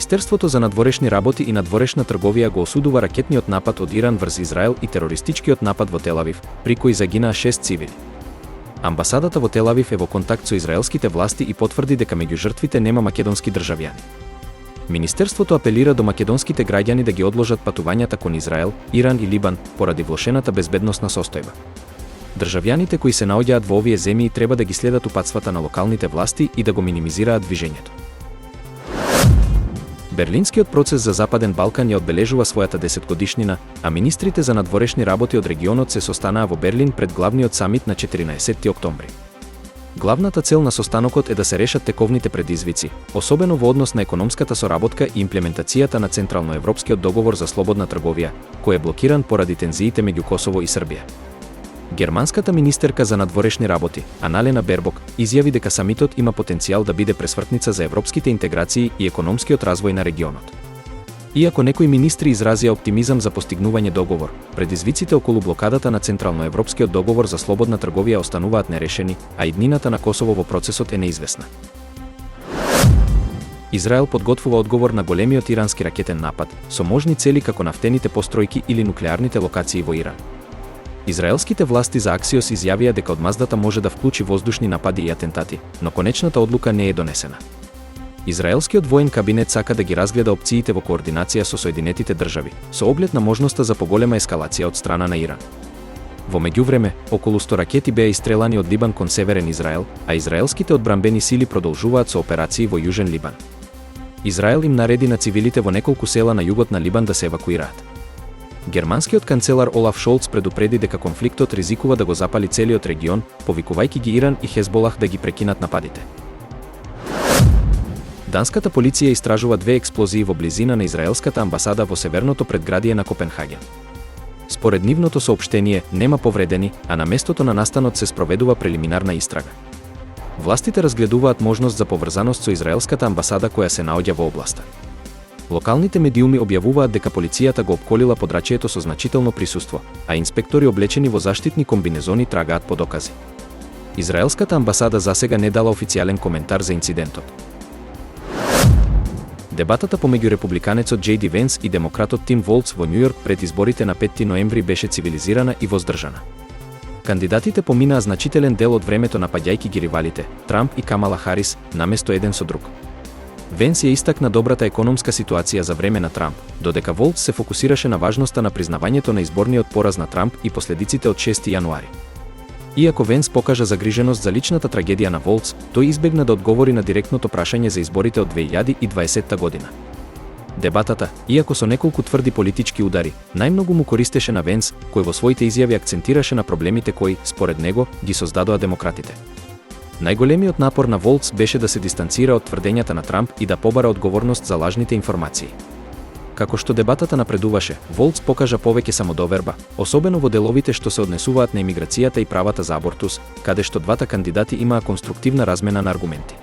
Министерството за надворешни работи и надворешна трговија го осудува ракетниот напад од Иран врз Израел и терористичкиот напад во Тел Авив, при кој загинаа 6 цивили. Амбасадата во Тел Авив е во контакт со израелските власти и потврди дека меѓу жртвите нема македонски државјани. Министерството апелира до македонските граѓани да ги одложат патувањата кон Израел, Иран и Либан поради влошената безбедносна состојба. Државјаните кои се наоѓаат во овие земји треба да ги следат упатствата на локалните власти и да го минимизираат движењето. Берлинскиот процес за Западен Балкан ја одбележува својата 10-годишнина, а министрите за надворешни работи од регионот се состанаа во Берлин пред главниот самит на 14 октомври. Главната цел на состанокот е да се решат тековните предизвици, особено во однос на економската соработка и имплементацијата на Централноевропскиот договор за слободна трговија, кој е блокиран поради тензиите меѓу Косово и Србија. Германската министерка за надворешни работи, Аналена Бербок, изјави дека самитот има потенцијал да биде пресвртница за европските интеграции и економскиот развој на регионот. Иако некои министри изразија оптимизам за постигнување договор, предизвиците околу блокадата на Централноевропскиот договор за слободна трговија остануваат нерешени, а иднината на Косово во процесот е неизвестна. Израел подготвува одговор на големиот ирански ракетен напад, со можни цели како нафтените постројки или нуклеарните локации во Иран. Израелските власти за Аксиос изјавија дека одмаздата може да вклучи воздушни напади и атентати, но конечната одлука не е донесена. Израелскиот воен кабинет сака да ги разгледа опциите во координација со Соединетите држави, со оглед на можноста за поголема ескалација од страна на Иран. Во меѓувреме, околу 100 ракети беа истрелани од Либан кон северен Израел, а израелските одбранбени сили продолжуваат со операции во Јужен Либан. Израел им нареди на цивилите во неколку села на југот на Либан да се евакуираат. Германскиот канцелар Олаф Шолц предупреди дека конфликтот ризикува да го запали целиот регион, повикувајќи ги Иран и Хезболах да ги прекинат нападите. Данската полиција истражува 2 експлозии во близина на израелската амбасада во северното предградие на Копенхаген. Според нивното соопштение, нема повредени, а на местото на настанот се спроведува прелиминарна истрага. Властите разгледуваат можност за поврзаност со израелската амбасада која се наоѓа во областа. Локалните медиуми објавуваат дека полицијата го опколила подрачјето со значително присуство, а инспектори облечени во заштитни комбинезони трагаат по докази. Израелската амбасада засега не дала официјален коментар за инцидентот. Дебатата помеѓу републиканецот J.D. Венс и демократот Тим Волц во Њујорк пред изборите на 5 ноември беше цивилизирана и воздржана. Кандидатите поминаа значителен дел од времето напаѓајќи ги ривалите, Трамп и Камала Харис, наместо еден со друг. Венс ја истакна добрата економска ситуација за време на Трамп, додека Волц се фокусираше на важноста на признавањето на изборниот пораз на Трамп и последиците од 6 јануари. Иако Венс покажа загриженост за личната трагедија на Волц, тој избегна да одговори на директното прашање за изборите од 2020 година. Дебатата, иако со неколку тврди политички удари, најмногу му користеше на Венс, кој во своите изјави акцентираше на проблемите кои, според него, ги создадоа демократите. Најголемиот напор на Волц беше да се дистанцира од тврдењата на Трамп и да побара одговорност за лажните информации. Како што дебатата напредуваше, Волц покажа повеќе самодоверба, особено во деловите што се однесуваат на имиграцијата и правата за абортус, каде што двата кандидати имаа конструктивна размена на аргументи.